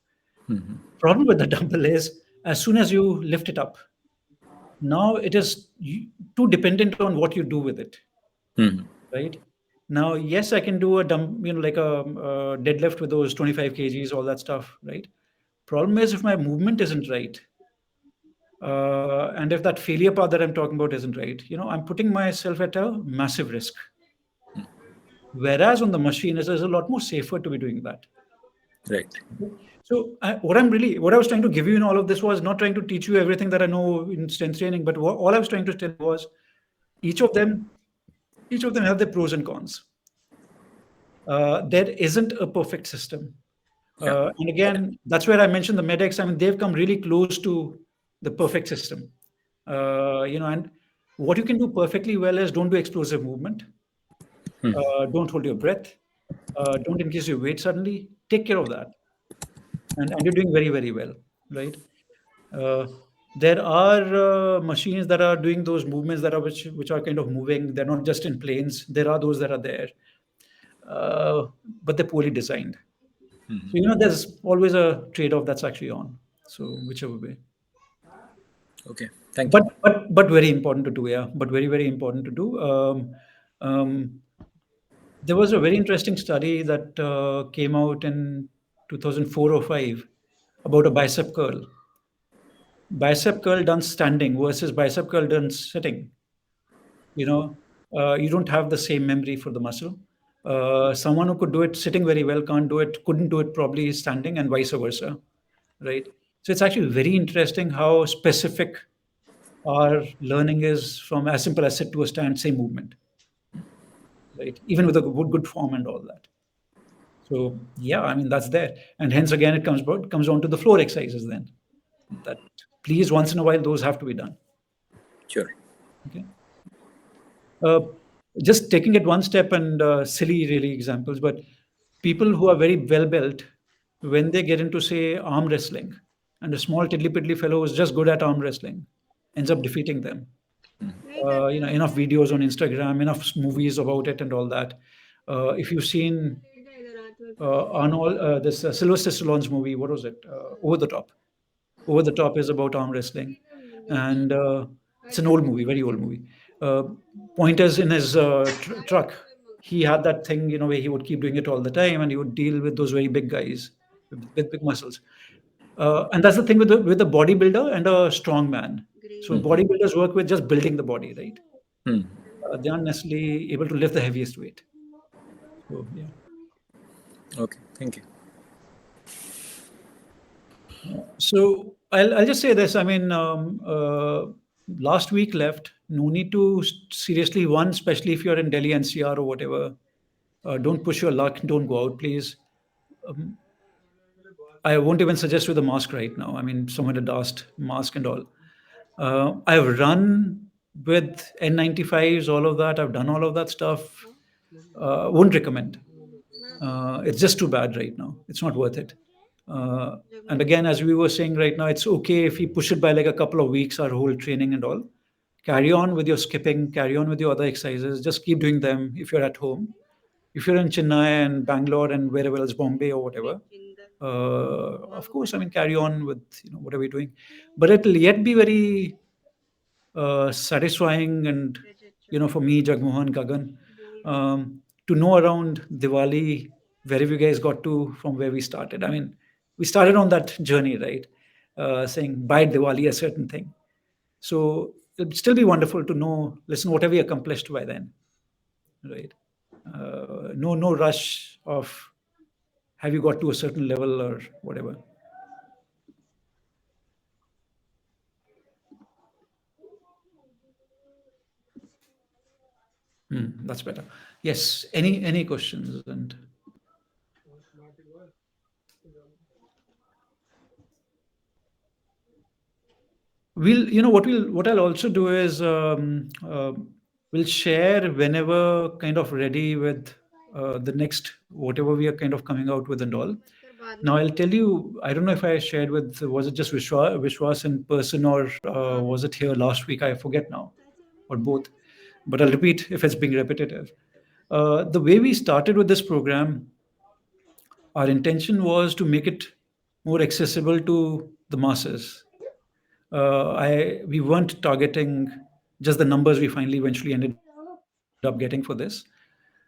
Problem with the dumbbell is, as soon as you lift it up, now it is too dependent on what you do with it, right? Now, yes, I can do a like a deadlift with those 25 kgs, all that stuff, right? Problem is if my movement isn't right, and if that failure path that I'm talking about isn't right, I'm putting myself at a massive risk. Whereas on the machine, it is a lot more safer to be doing that. Right. So what I was trying to give you in all of this was not trying to teach you everything that I know in strength training, but all I was trying to tell was each of them have their pros and cons. There isn't a perfect system. And again, that's where I mentioned the medics. I mean, they've come really close to the perfect system. And what you can do perfectly well is don't do explosive movement. Don't hold your breath. Don't increase your weight suddenly. Take care of that. And you're doing very, very well, right? There are machines that are doing those movements that are which are kind of moving. They're not just in planes. There are those that are there, but they're poorly designed. So there's always a trade-off that's actually on. So whichever way. Okay, thank you. But very important to do, yeah. But very, very important to do. There was a very interesting study that came out in 2004 or 5 about a bicep curl. Bicep curl done standing versus bicep curl done sitting. You don't have the same memory for the muscle. Someone who could do it sitting very well couldn't do it probably standing, and vice versa, right? So it's actually very interesting how specific our learning is from as simple as sit to a stand, same movement, right? Even with a good form and all that. So yeah, I mean that's there, and hence again it comes down to the floor exercises then. That please once in a while those have to be done. Sure. Okay. Just taking it one step and silly really examples, but people who are very well built, when they get into say arm wrestling, and a small tiddly piddly fellow who's just good at arm wrestling ends up defeating them. Enough videos on Instagram, enough movies about it and all that. If you've seen Arnold, this Sylvester Stallone's movie, what was it? Over the Top. Over the Top is about arm wrestling, and it's an old movie, very old movie. Uh, Pointers in his truck. He had that thing, where he would keep doing it all the time, and he would deal with those very big guys with big muscles. And that's the thing with the bodybuilder and a strong man. So bodybuilders work with just building the body, right? Hmm. They aren't necessarily able to lift the heaviest weight. So yeah. Okay, thank you. So I'll just say this. I mean, last week left. No need to seriously, one, especially if you're in Delhi NCR or whatever. Don't push your luck. Don't go out, please. I won't even suggest with a mask right now. I mean, someone had asked mask and all. I've run with N95s, all of that. I've done all of that stuff. Won't recommend. It's just too bad right now. It's not worth it. Uh, and again, as we were saying right now, it's okay if you push it by like a couple of weeks, our whole training and all. Carry on with your skipping, carry on with your other exercises. Just keep doing them if you're at home. If you're in Chennai and Bangalore and wherever else, Bombay or whatever, of course, I mean, carry on with whatever you're doing. But it'll yet be very satisfying and for me, Jagmohan, Gagan, to know around Diwali where you guys got to from where we started. I mean, we started on that journey, right? Saying by Diwali a certain thing. So it'd still be wonderful to know, listen, what have we accomplished by then, right? No rush of have you got to a certain level or whatever. That's better. Yes. Any questions? And what I'll also do is we'll share whenever kind of ready with the next whatever we are kind of coming out with and all. Now I'll tell you, I don't know if I shared was it just Vishwas in person or was it here last week? I forget now, or both. But I'll repeat if it's being repetitive. The way we started with this program, our intention was to make it more accessible to the masses. We weren't targeting just the numbers we finally eventually ended up getting for this.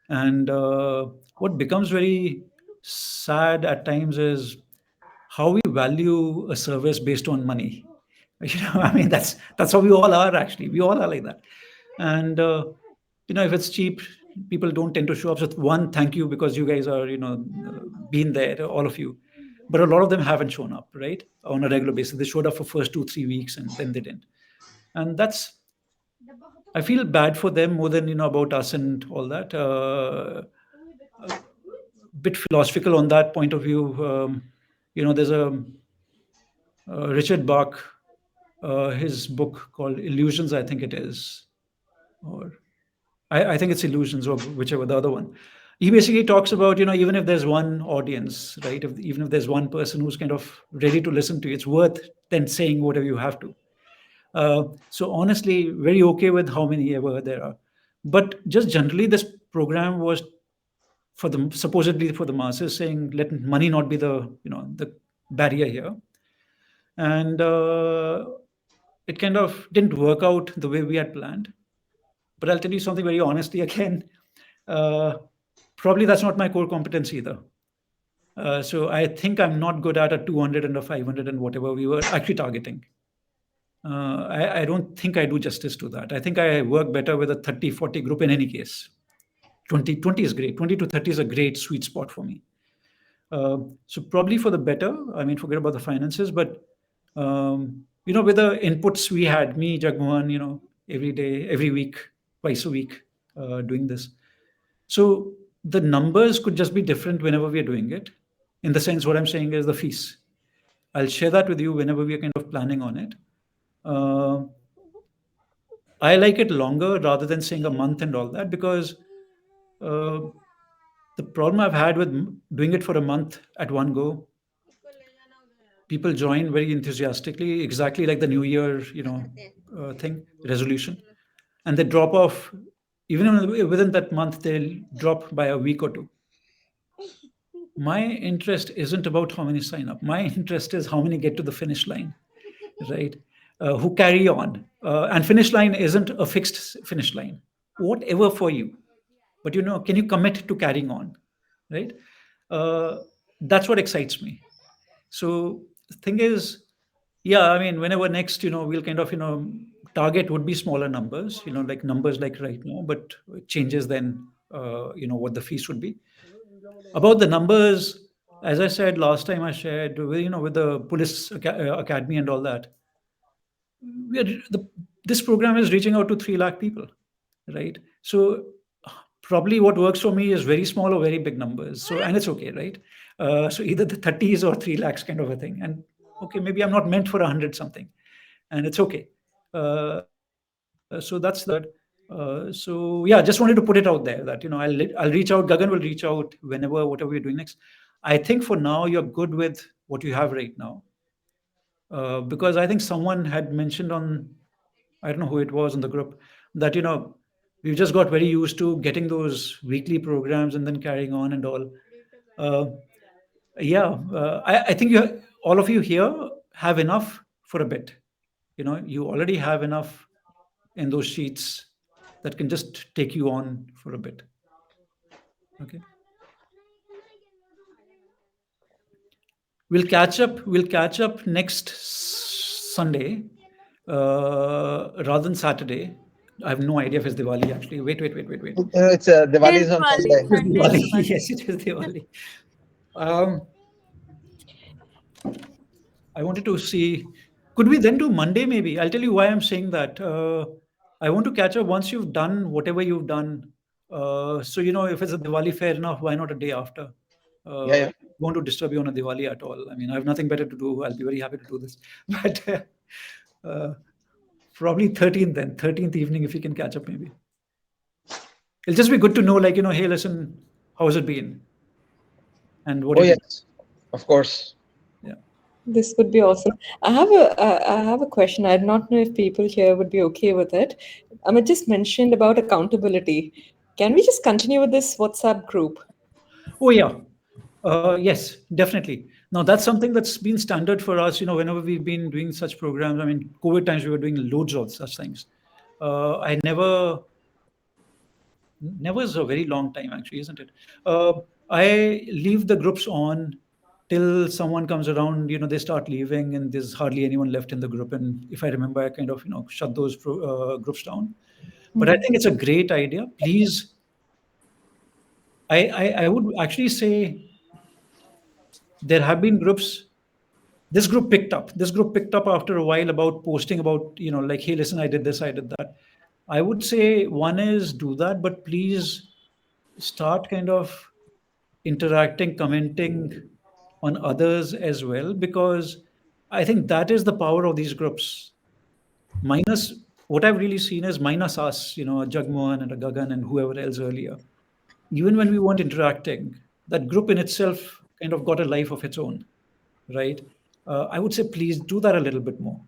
And what becomes very sad at times is how we value a service based on money. I mean, that's how we all are actually. We all are like that. And if it's cheap, people don't tend to show up. So one, thank you because you guys are been there, all of you. But a lot of them haven't shown up, right, on a regular basis. They showed up for first 2-3 weeks and then they didn't. And I feel bad for them more than about us and all that. A bit philosophical on that point of view. There's a Richard Bach, his book called Illusions, I think it is, or I think it's Illusions or whichever the other one. He basically talks about even if there's one audience, right? Even if there's one person who's kind of ready to listen to you, it's worth then saying whatever you have to. So honestly, very okay with how many ever there are. But just generally, this program was supposedly for the masses, saying let money not be the barrier here, and it kind of didn't work out the way we had planned. But I'll tell you something very honestly again. Uh, Probably that's not my core competence either. So I think I'm not good at a 200 and a 500 and whatever we were actually targeting. I don't think I do justice to that. I think I work better with a 30-40 group in any case. 20 is great. 20 to 30 is a great sweet spot for me. So probably for the better. I mean, forget about the finances, but with the inputs we had, me, Jagmohan, every day, every week, twice a week, doing this. So the numbers could just be different whenever we are doing it. In the sense, what I'm saying is the fees. I'll share that with you whenever we are kind of planning on it. I like it longer rather than saying a month and all that because the problem I've had with doing it for a month at one go, people join very enthusiastically, exactly like the New Year, thing, resolution, and they drop off even within that month, they'll drop by a week or two. My interest isn't about how many sign up. My interest is how many get to the finish line, right? Who carry on. And finish line isn't a fixed finish line, whatever for you. But can you commit to carrying on, right? Uh, that's what excites me. So the thing is, yeah, I mean, whenever next, we'll kind of, target would be smaller numbers, like numbers like right now, but it changes then, what the fees would be. About the numbers, as I said last time I shared, with the police academy and all that, we are this program is reaching out to 3 lakh people, right? So probably what works for me is very small or very big numbers. So, and it's okay, right? So either the 30s or 3 lakhs kind of a thing. And okay, maybe I'm not meant for 100 something, and it's okay. So that's that. So yeah, just wanted to put it out there that I'll reach out. Gagan will reach out whenever whatever we're doing next. I think for now you're good with what you have right now, because I think someone had mentioned on, I don't know who it was in the group, that we've just got very used to getting those weekly programs and then carrying on and all. Uh, yeah, I think all of you here have enough for a bit. You already have enough in those sheets that can just take you on for a bit. Okay. We'll catch up. We'll catch up next Sunday, rather than Saturday. I have no idea if it's Diwali actually. Wait. It's Diwali is on Diwali, Sunday. It is Sunday Diwali. is Diwali. Yes, it is Diwali. Um, I wanted to see, could we then do Monday maybe? I'll tell you why I'm saying that. I want to catch up once you've done whatever you've done. So, if it's a Diwali, fair enough. Why not a day after? Yeah. Want to disturb you on a Diwali at all. I mean, I have nothing better to do. I'll be very happy to do this. But probably 13th then, 13th evening, if you can catch up maybe. It'll just be good to know, like, hey, listen, how's it been? And what Oh did you do? yes, of course. Yeah. This would be awesome. I have a question. I do not know if people here would be okay with it. Amit just mentioned about accountability. Can we just continue with this WhatsApp group? Oh, yeah. Yes, definitely. Now, that's something that's been standard for us, whenever we've been doing such programs. I mean, COVID times, we were doing loads of such things. I never is a very long time, actually, isn't it? I leave the groups on till someone comes around, they start leaving and there's hardly anyone left in the group. And if I remember, I kind of, shut those groups down. But I think it's a great idea. Please, I would actually say there have been groups. This group picked up. This group picked up after a while about posting about, like, hey, listen, I did this, I did that. I would say one is do that, but please start kind of interacting, commenting on others as well, because I think that is the power of these groups. Minus what I've really seen is minus us, a Jagmohan and a Gagan and whoever else earlier. Even when we weren't interacting, that group in itself kind of got a life of its own, right? I would say please do that a little bit more,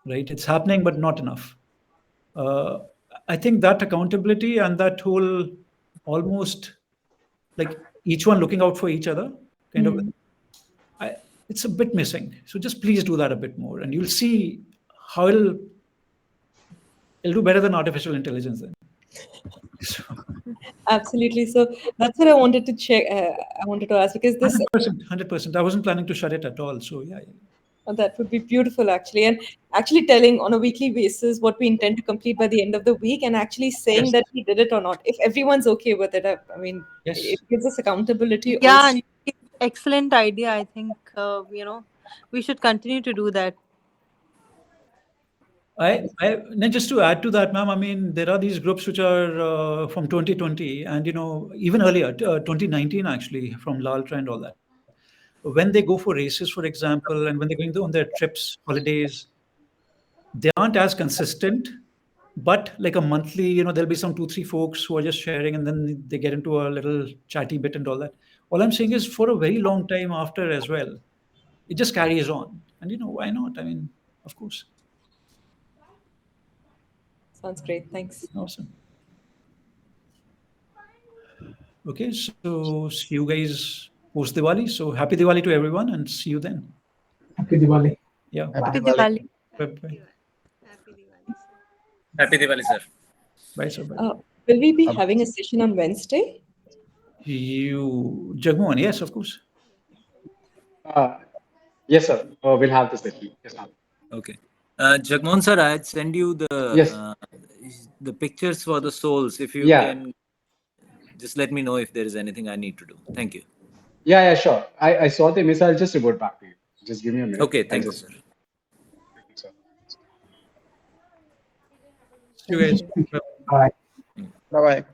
right? It's happening, but not enough. Uh, I think that accountability and that whole almost like each one looking out for each other kind of, it's a bit missing. So just please do that a bit more, and you'll see how it'll do better than artificial intelligence then. So, Absolutely. So that's what I wanted to check. I wanted to ask because this 100%. I wasn't planning to shut it at all. So yeah. that would be beautiful actually, and actually telling on a weekly basis what we intend to complete by the end of the week, and actually saying Yes. that we did it or not. If everyone's okay with it, I mean, Yes. it gives us accountability. Yeah, Also. excellent idea. I think we should continue to do that. Now just to add to that, ma'am, I mean, there are these groups which are from 2020 and, even earlier, 2019, actually, from Laltra and all that. When they go for races, for example, and when they're going on their trips, holidays, they aren't as consistent, but like a monthly, there'll be some 2, 3 folks who are just sharing and then they get into a little chatty bit and all that. All I'm saying is for a very long time after as well, it just carries on. And, why not? I mean, of course. Sounds great. Thanks. Awesome. Okay, so see you guys post Diwali. So happy Diwali to everyone, and see you then. Happy Diwali. Yeah. Happy Bye. Diwali. Bye. Happy Diwali, sir. Bye, sir. Bye. Will we be having a session on Wednesday? Jagmohan, yes, of course. Yes, sir. We'll have this session. Yes, ma'am. Okay. Jagmohan sir, I had sent you Yes. the pictures for the souls. If you Yeah. can just let me know if there is anything I need to do. Thank you. Yeah, sure. I saw the image. I'll just revert back to you. Just give me a minute. Okay, thank you, sir. Thank you, sir. See you guys. Bye. Bye bye.